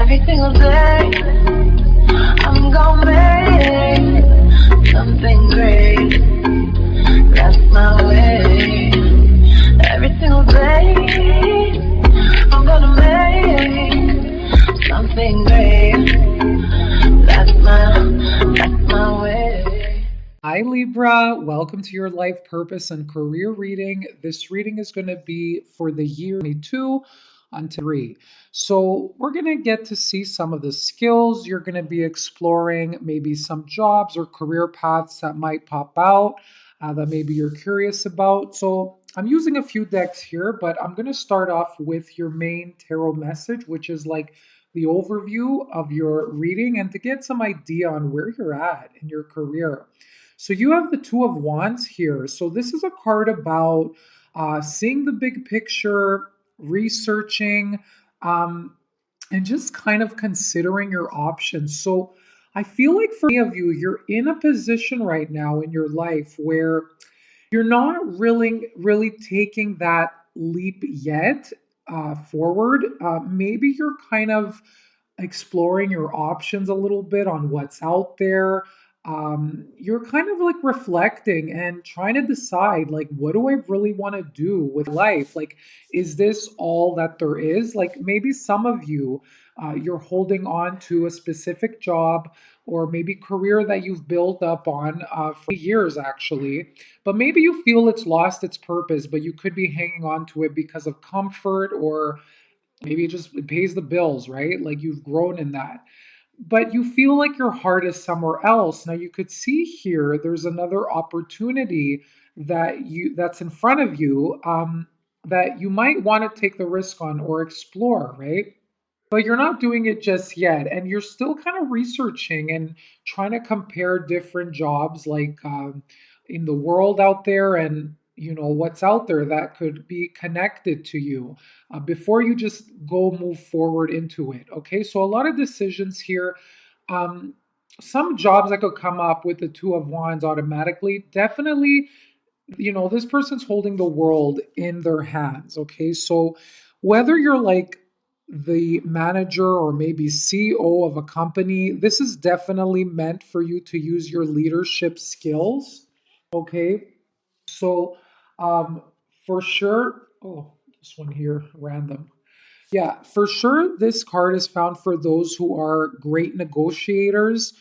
Every single day, I'm gonna make something great. That's my way. Every single day, I'm gonna make something great. That's my way. Hi Libra, welcome to your life purpose and career reading. This reading is going to be for the year 22 until 3. So we're going to get to see some of the skills you're going to be exploring, maybe some jobs or career paths that might pop out that maybe you're curious about. So I'm using a few decks here, but I'm going to start off with your main tarot message, which is like the overview of your reading and to get some idea on where you're at in your career. So you have the Two of Wands here. So this is a card about seeing the big picture, researching, and just kind of considering your options. So I feel like for many of you, you're in a position right now in your life where you're not really taking that leap yet forward. Maybe you're kind of exploring your options a little bit on what's out there. You're kind of like reflecting and trying to decide, like, what do I really want to do with life? Like, is this all that there is? Like, maybe some of you, you're holding on to a specific job or maybe career that you've built up on for years, actually, but maybe you feel it's lost its purpose, but you could be hanging on to it because of comfort, or maybe it pays the bills, right? Like you've grown in that. But you feel like your heart is somewhere else. Now you could see here there's another opportunity that's in front of you, that you might want to take the risk on or explore, right? But you're not doing it just yet, and you're still kind of researching and trying to compare different jobs, like in the world out there, and what's out there that could be connected to you before you just go move forward into it. Okay, so a lot of decisions here. um, some jobs that could come up with the Two of Wands automatically, definitely, this person's holding the world in their hands. Okay, so whether you're like the manager or maybe CEO of a company, this is definitely meant for you to use your leadership skills. Okay, so um, for sure, oh, this one here, random. Yeah, for sure, this card is found for those who are great negotiators,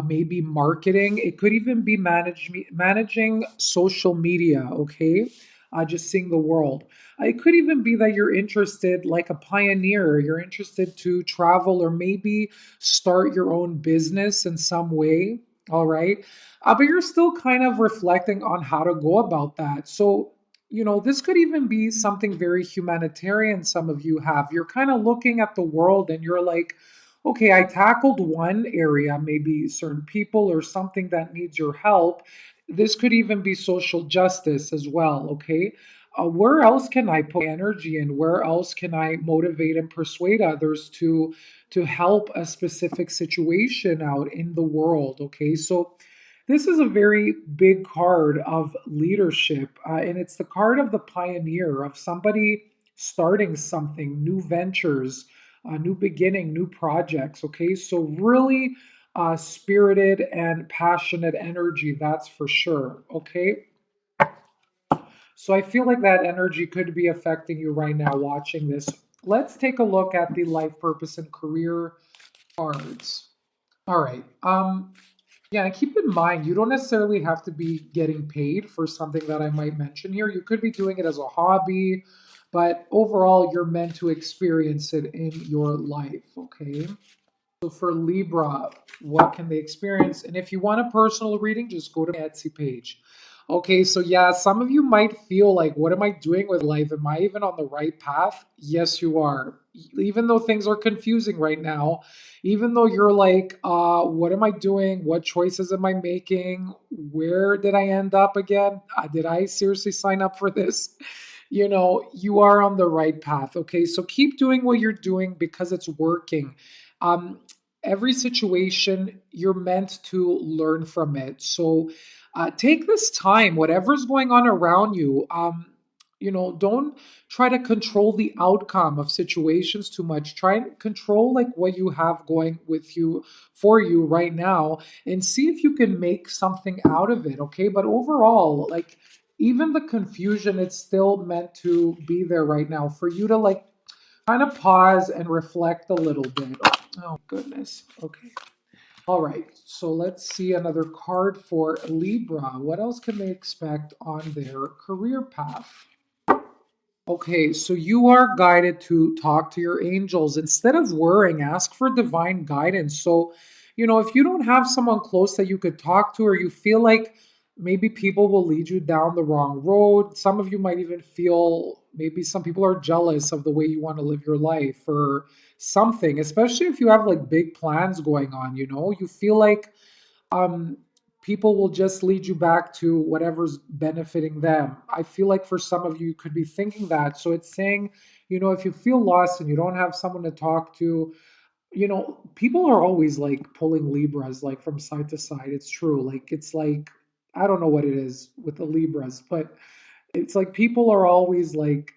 maybe marketing. It could even be managing social media, okay? Just seeing the world. It could even be that you're interested, like a pioneer, you're interested to travel or maybe start your own business in some way, all right? But you're still kind of reflecting on how to go about that. So this could even be something very humanitarian some of you have. You're kind of looking at the world and you're like, okay, I tackled one area, maybe certain people or something that needs your help. This could even be social justice as well, okay? Where else can I put energy in? Where else can I motivate and persuade others to help a specific situation out in the world, okay? So this is a very big card of leadership, and it's the card of the pioneer, of somebody starting something, new ventures, new beginning, new projects. Okay, so really spirited and passionate energy, that's for sure. Okay, so I feel like that energy could be affecting you right now watching this. Let's take a look at the life purpose and career cards. All right. Yeah, and keep in mind, you don't necessarily have to be getting paid for something that I might mention here. You could be doing it as a hobby, but overall, you're meant to experience it in your life, okay? So for Libra, what can they experience? And if you want a personal reading, just go to my Etsy page. Okay, so yeah, some of you might feel like, what am I doing with life? Am I even on the right path? Yes, you are. Even though things are confusing right now, even though you're like, what am I doing? What choices am I making? Where did I end up again? Did I seriously sign up for this? You are on the right path. Okay, so keep doing what you're doing because it's working. Um, every situation, you're meant to learn from it. So take this time, whatever's going on around you. don't try to control the outcome of situations too much. Try and control like what you have going with you for you right now and see if you can make something out of it, okay? But overall, like even the confusion, it's still meant to be there right now for you to like kind of pause and reflect a little bit. Oh, goodness. Okay. All right. So let's see another card for Libra. What else can they expect on their career path? Okay, so you are guided to talk to your angels. Instead of worrying, ask for divine guidance. So, if you don't have someone close that you could talk to, or you feel like maybe people will lead you down the wrong road, some of you might even feel maybe some people are jealous of the way you want to live your life or something, especially if you have like big plans going on, you feel like um, people will just lead you back to whatever's benefiting them. I feel like for some of you, you could be thinking that. So it's saying, if you feel lost and you don't have someone to talk to, people are always like pulling Libras like from side to side. It's true. Like, it's like, I don't know what it is with the Libras, but it's like people are always like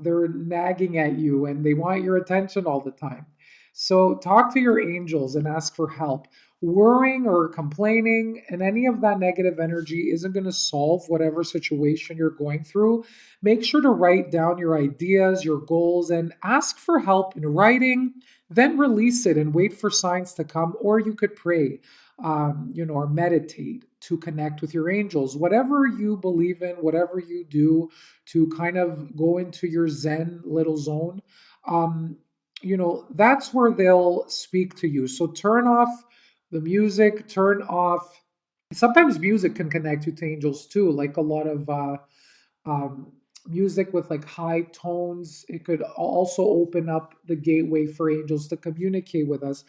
they're nagging at you and they want your attention all the time. So talk to your angels and ask for help. Worrying or complaining and any of that negative energy isn't going to solve whatever situation you're going through. Make sure to write down your ideas, your goals, and ask for help in writing. Then release it and wait for signs to come, or you could pray, or meditate to connect with your angels. Whatever you believe in, whatever you do to kind of go into your Zen little zone, that's where they'll speak to you. So turn off the music, turn off. Sometimes music can connect you to angels too, like a lot of um, music with like high tones. It could also open up the gateway for angels to communicate with us.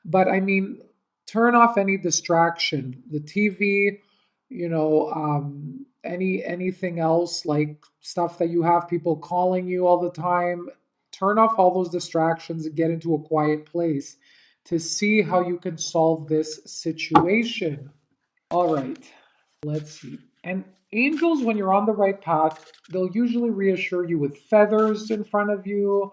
But I mean, turn off any distraction, the TV, anything else like stuff that you have people calling you all the time. Turn off all those distractions and get into a quiet place to see how you can solve this situation. All right, let's see. And angels, when you're on the right path, they'll usually reassure you with feathers in front of you.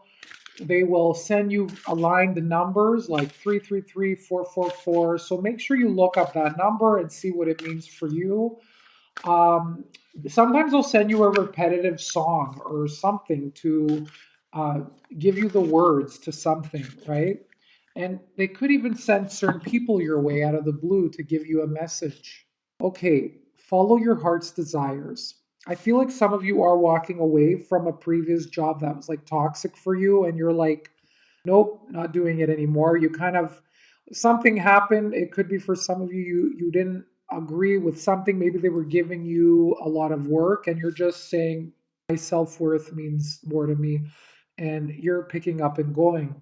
They will send you aligned numbers like 333, 444. So make sure you look up that number and see what it means for you. Um, Sometimes they'll send you a repetitive song or something to uh, give you the words to something, right? And they could even send certain people your way out of the blue to give you a message. Okay, follow your heart's desires. I feel like some of you are walking away from a previous job that was like toxic for you, and you're like, nope, not doing it anymore. You kind of something happened. It could be for some of you, you didn't agree with something. Maybe they were giving you a lot of work, and you're just saying, my self worth means more to me, and you're picking up and going.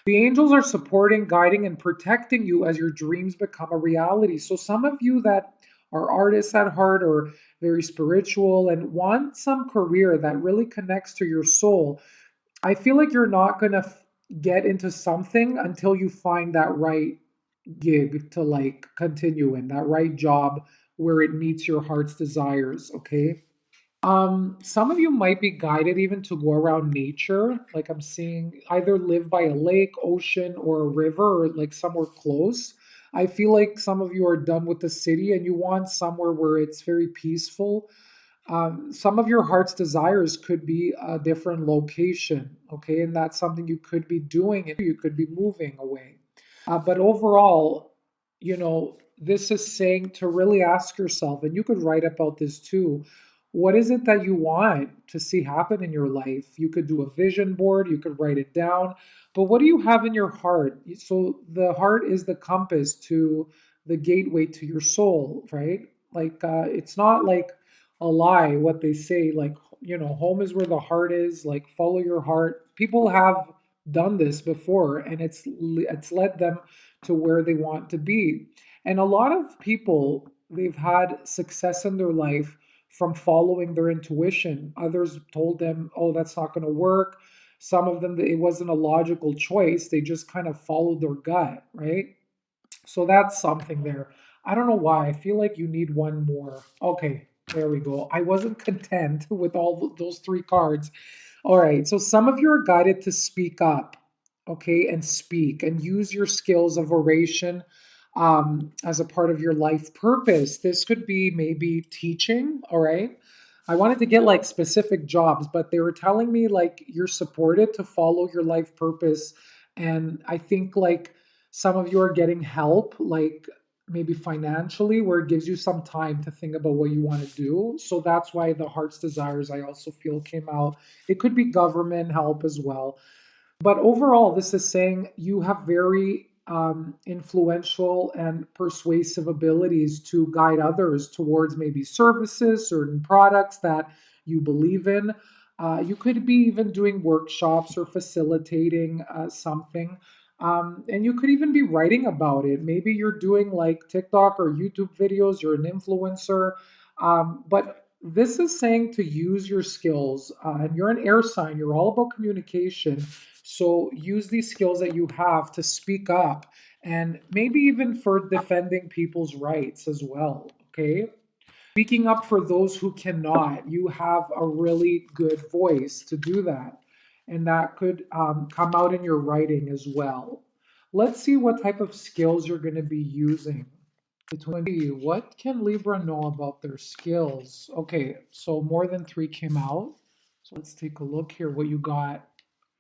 The angels are supporting, guiding, and protecting you as your dreams become a reality. So, some of you that are artists at heart or very spiritual and want some career that really connects to your soul, I feel like you're not going to get into something until you find that right gig to like continue in, that right job where it meets your heart's desires, okay? Some of you might be guided even to go around nature. Like I'm seeing either live by a lake, ocean, or a river, or like somewhere close. I feel like some of you are done with the city and you want somewhere where it's very peaceful. Some of your heart's desires could be a different location, okay? And that's something you could be doing and you could be moving away. But overall, this is saying to really ask yourself, and you could write about this too. What is it that you want to see happen in your life? You could do a vision board, you could write it down, but what do you have in your heart? So the heart is the compass to the gateway to your soul, right? Like it's not like a lie what they say, like, home is where the heart is, like follow your heart. People have done this before and it's led them to where they want to be. And a lot of people, they've had success in their life from following their intuition. Others told them, oh, that's not going to work. Some of them, it wasn't a logical choice. They just kind of followed their gut, right? So that's something there. I don't know why. I feel like you need one more. Okay. There we go. I wasn't content with all those three cards. All right. So some of you are guided to speak up, okay, and speak and use your skills of oration as a part of your life purpose. This could be maybe teaching. All right. I wanted to get like specific jobs, but they were telling me like you're supported to follow your life purpose. And I think like some of you are getting help, like maybe financially, where it gives you some time to think about what you want to do. So that's why the heart's desires, I also feel, came out. It could be government help as well. But overall, this is saying you have very influential and persuasive abilities to guide others towards maybe services, certain products that you believe in. You could be even doing workshops or facilitating something. And you could even be writing about it. Maybe you're doing like TikTok or YouTube videos, you're an influencer. But this is saying to use your skills. And you're an air sign, you're all about communication. So use these skills that you have to speak up and maybe even for defending people's rights as well. Okay. Speaking up for those who cannot. You have a really good voice to do that. And that could come out in your writing as well. Let's see what type of skills you're going to be using. What can Libra know about their skills? Okay, so more than three came out. So let's take a look here what you got.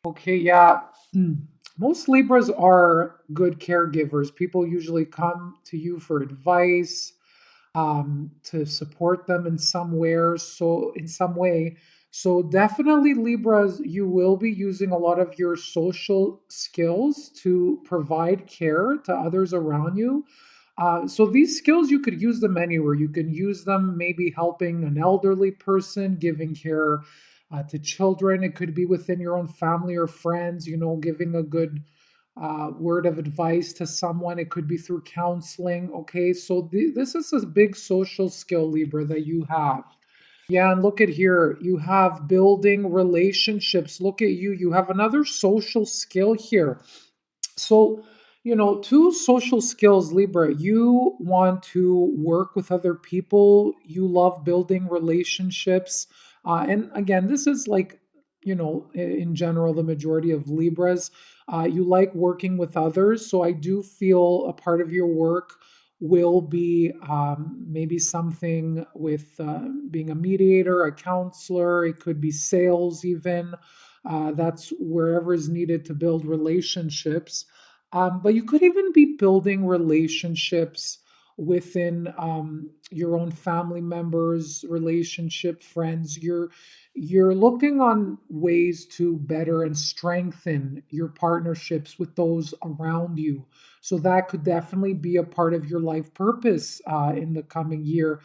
Okay, yeah. Most Libras are good caregivers. People usually come to you for advice, to support them in some way. So definitely Libras, you will be using a lot of your social skills to provide care to others around you. So these skills, you could use them anywhere. You can use them maybe helping an elderly person, giving care to children. It could be within your own family or friends, giving a good word of advice to someone. It could be through counseling. Okay, so this is a big social skill, Libra, that you have. Yeah, and look at here. You have building relationships. Look at you. You have another social skill here. So, two social skills, Libra. You want to work with other people. You love building relationships. And again, this is like, in general, the majority of Libras. You like working with others. So I do feel a part of your work will be maybe something with being a mediator, a counselor. It could be sales, even. That's wherever is needed to build relationships. But you could even be building relationships within your own family members, relationship, friends. You're looking on ways to better and strengthen your partnerships with those around you. So that could definitely be a part of your life purpose in the coming year.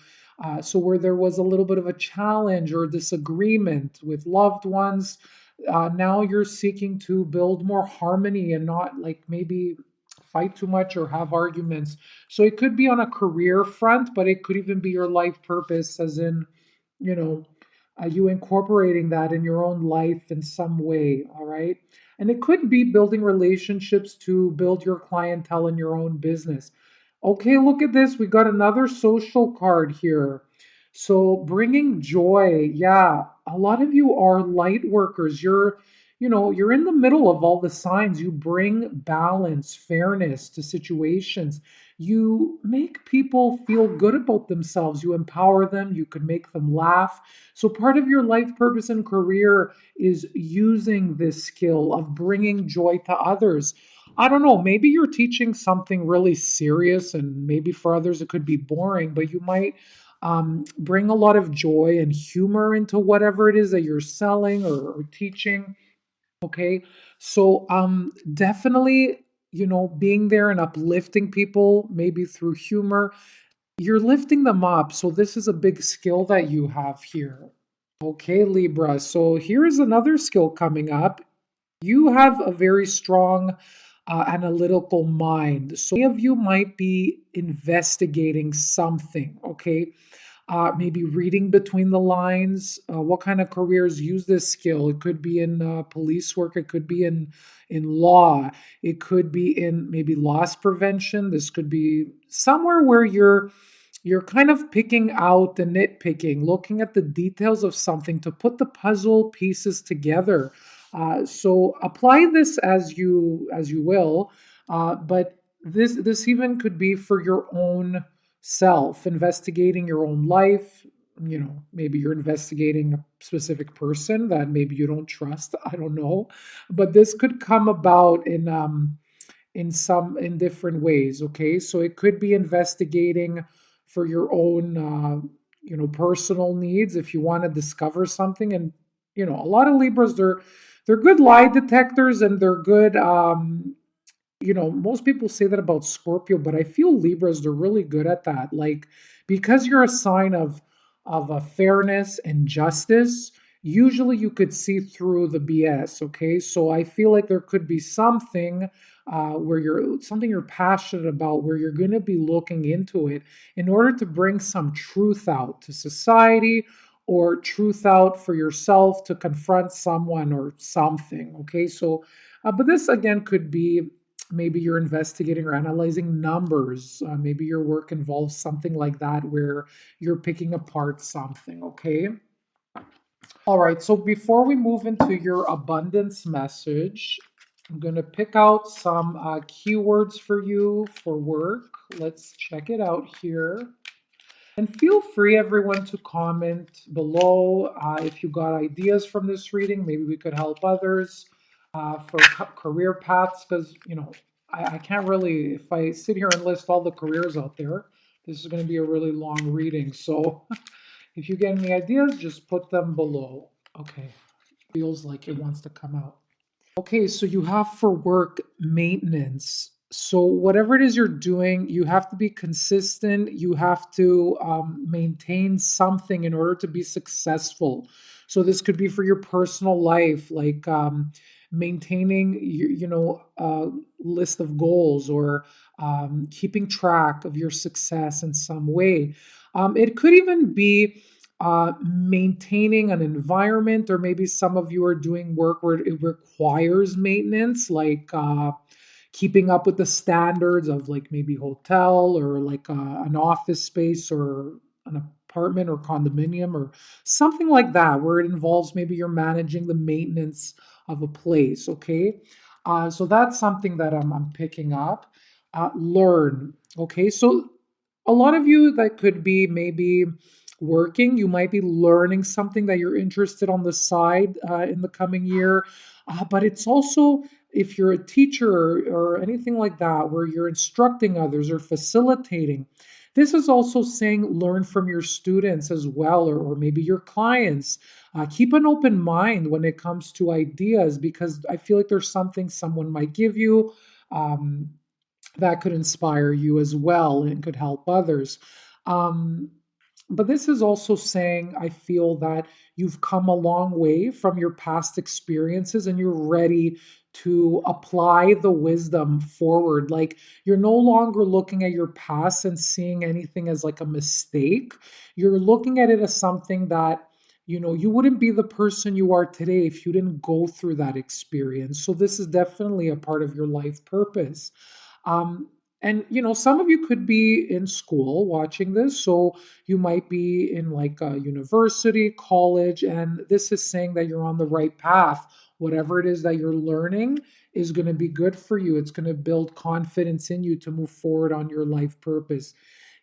So where there was a little bit of a challenge or disagreement with loved ones, now you're seeking to build more harmony and not like maybe fight too much or have arguments. So it could be on a career front, but it could even be your life purpose, as in, you know, you incorporating that in your own life in some way. All right. And it could be building relationships to build your clientele in your own business. Okay, look at this. We got another social card here. So bringing joy. Yeah, a lot of you are light workers. You're in the middle of all the signs. You bring balance, fairness to situations. You make people feel good about themselves. You empower them. You can make them laugh. So part of your life purpose and career is using this skill of bringing joy to others. I don't know, maybe you're teaching something really serious, and maybe for others it could be boring, but you might bring a lot of joy and humor into whatever it is that you're selling or teaching. Okay. So definitely, being there and uplifting people, maybe through humor, you're lifting them up. So this is a big skill that you have here. Okay, Libra. So here's another skill coming up. You have a very strong analytical mind. So many of you might be investigating something, okay? Maybe reading between the lines. What kind of careers use this skill? It could be in police work. It could be in law. It could be in maybe loss prevention. This could be somewhere where you're you're kind of picking out the nitpicking, looking at the details of something to put the puzzle pieces together. So apply this as you will, but this even could be for your own self, investigating your own life. You know, maybe you're investigating a specific person that maybe you don't trust. I don't know, but this could come about in different ways. Okay, so it could be investigating for your own personal needs if you want to discover something. And a lot of Libras, they're good lie detectors, and they're good most people say that about Scorpio, but I feel Libras, they're really good at that. Like, because you're a sign of a fairness and justice, usually you could see through the BS. Okay, so I feel like there could be something where you're passionate about, where you're going to be looking into it in order to bring some truth out to society, or truth out for yourself to confront someone or something. Okay, so but this again could be, maybe you're investigating or analyzing numbers. Maybe your work involves something like that, where you're picking apart something. Okay. All right. So before we move into your abundance message, I'm going to pick out some keywords for you for work. Let's check it out here. And feel free, everyone, to comment below if you got ideas from this reading. Maybe we could help others for career paths, because, I can't really, if I sit here and list all the careers out there, this is going to be a really long reading. So if you get any ideas, just put them below. Okay, feels like it wants to come out. Okay, so you have for work maintenance. So whatever it is you're doing, you have to be consistent. You have to maintain something in order to be successful. So this could be for your personal life, like maintaining list of goals, or keeping track of your success in some way. It could even be maintaining an environment, or maybe some of you are doing work where it requires maintenance, like keeping up with the standards of, like, maybe hotel, or like an office space, or an apartment or condominium, or something like that, where it involves, maybe you're managing the maintenance of a place. Okay, so that's something that I'm picking up. Learn. Okay, so a lot of you, that could be maybe working, you might be learning something that you're interested on the side in the coming year. But it's also, if you're a teacher, or anything like that, where you're instructing others or facilitating, this is also saying learn from your students as well, or maybe your clients. Keep an open mind when it comes to ideas, because I feel like there's something someone might give you um, that could inspire you as well, and could help others. Um, but this is also saying, I feel that you've come a long way from your past experiences, and you're ready to apply the wisdom forward. Like, you're no longer looking at your past and seeing anything as like a mistake. You're looking at it as something that, you wouldn't be the person you are today if you didn't go through that experience. So this is definitely a part of your life purpose. Um, and some of you could be in school watching this, so you might be in like a university, college, and this is saying that you're on the right path. Whatever it is that you're learning is going to be good for you. It's going to build confidence in you to move forward on your life purpose.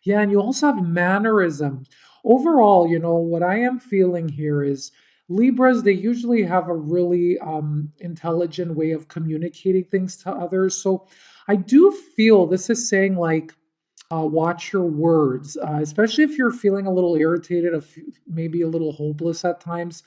Yeah, and you also have mannerism. Overall, what I am feeling here is Libras, they usually have a really intelligent way of communicating things to others. So I do feel this is saying, like, watch your words, especially if you're feeling a little irritated, maybe a little hopeless at times.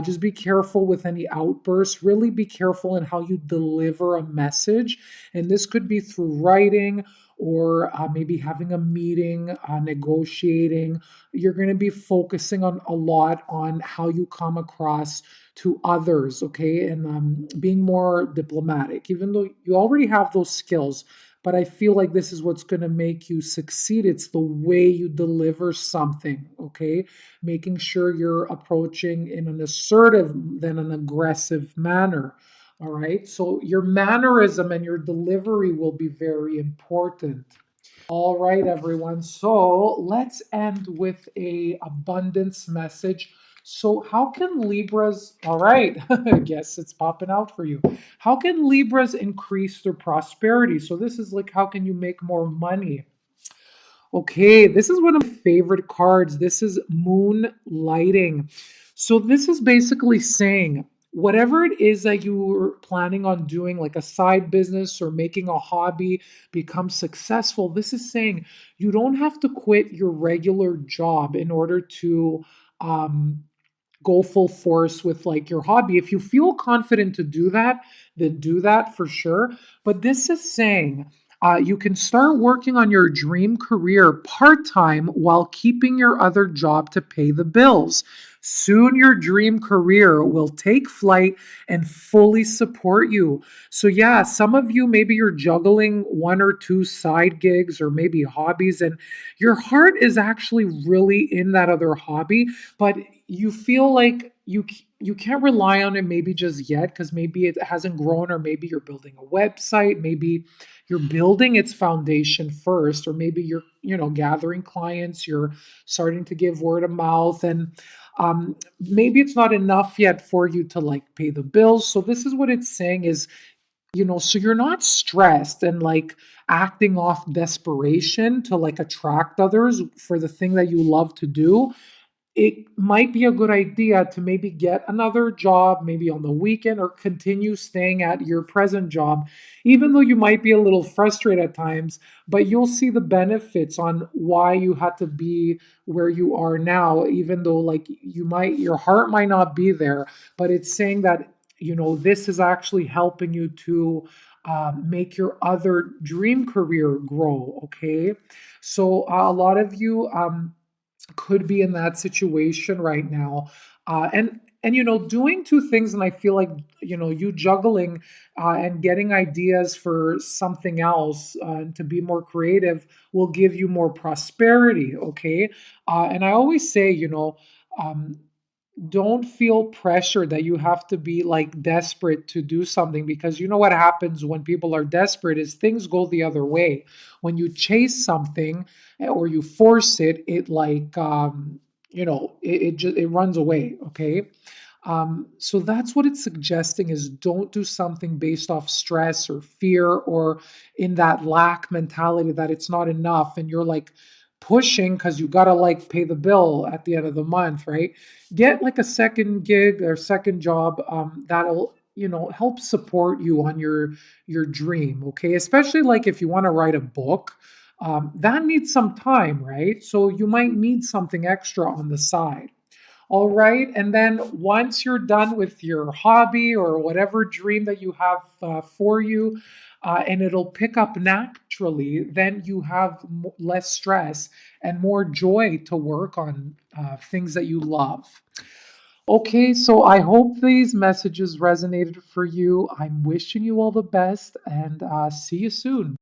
Just be careful with any outbursts. Really be careful in how you deliver a message. And this could be through writing, or maybe having a meeting, negotiating. You're going to be focusing on a lot on how you come across to others, okay? And being more diplomatic, even though you already have those skills. But I feel like this is what's going to make you succeed. It's the way you deliver something, okay? Making sure you're approaching in an assertive than an aggressive manner, all right? So your mannerism and your delivery will be very important. All right, everyone. So let's end with a abundance message. So how can Libras, all right, I guess it's popping out for you. How can Libras increase their prosperity? So this is like, how can you make more money? Okay, this is one of my favorite cards. This is moonlighting. So this is basically saying whatever it is that you're planning on doing, like a side business or making a hobby become successful, this is saying you don't have to quit your regular job in order to um, go full force with like your hobby. If you feel confident to do that, then do that for sure. But this is saying you can start working on your dream career part time while keeping your other job to pay the bills. Soon, your dream career will take flight and fully support you. So, yeah, some of you, maybe you're juggling one or two side gigs or maybe hobbies, and your heart is actually really in that other hobby, but you feel like you can't rely on it maybe just yet because maybe it hasn't grown, or maybe you're building a website, maybe you're building its foundation first, or maybe you're gathering clients, you're starting to give word of mouth, and maybe it's not enough yet for you to like pay the bills. So this is what it's saying is, so you're not stressed and like acting off desperation to like attract others for the thing that you love to do. It might be a good idea to maybe get another job, maybe on the weekend, or continue staying at your present job, even though you might be a little frustrated at times, but you'll see the benefits on why you had to be where you are now, even though like your heart might not be there, but it's saying that, this is actually helping you to make your other dream career grow. Okay. So a lot of you, could be in that situation right now, and doing two things, and I feel like you juggling and getting ideas for something else, to be more creative, will give you more prosperity. Okay. And I always say, um, don't feel pressure that you have to be like desperate to do something, because you know what happens when people are desperate is things go the other way. When you chase something, or you force it, it like it runs away. Okay. So that's what it's suggesting is, don't do something based off stress or fear, or in that lack mentality that it's not enough and you're like pushing because you got to like pay the bill at the end of the month, right? Get like a second gig or second job, that'll help support you on your dream. Okay, especially like if you want to write a book, that needs some time, right? So you might need something extra on the side. All right. And then once you're done with your hobby or whatever dream that you have for you, and it'll pick up naturally, then you have less stress and more joy to work on things that you love. Okay, so I hope these messages resonated for you. I'm wishing you all the best, and see you soon.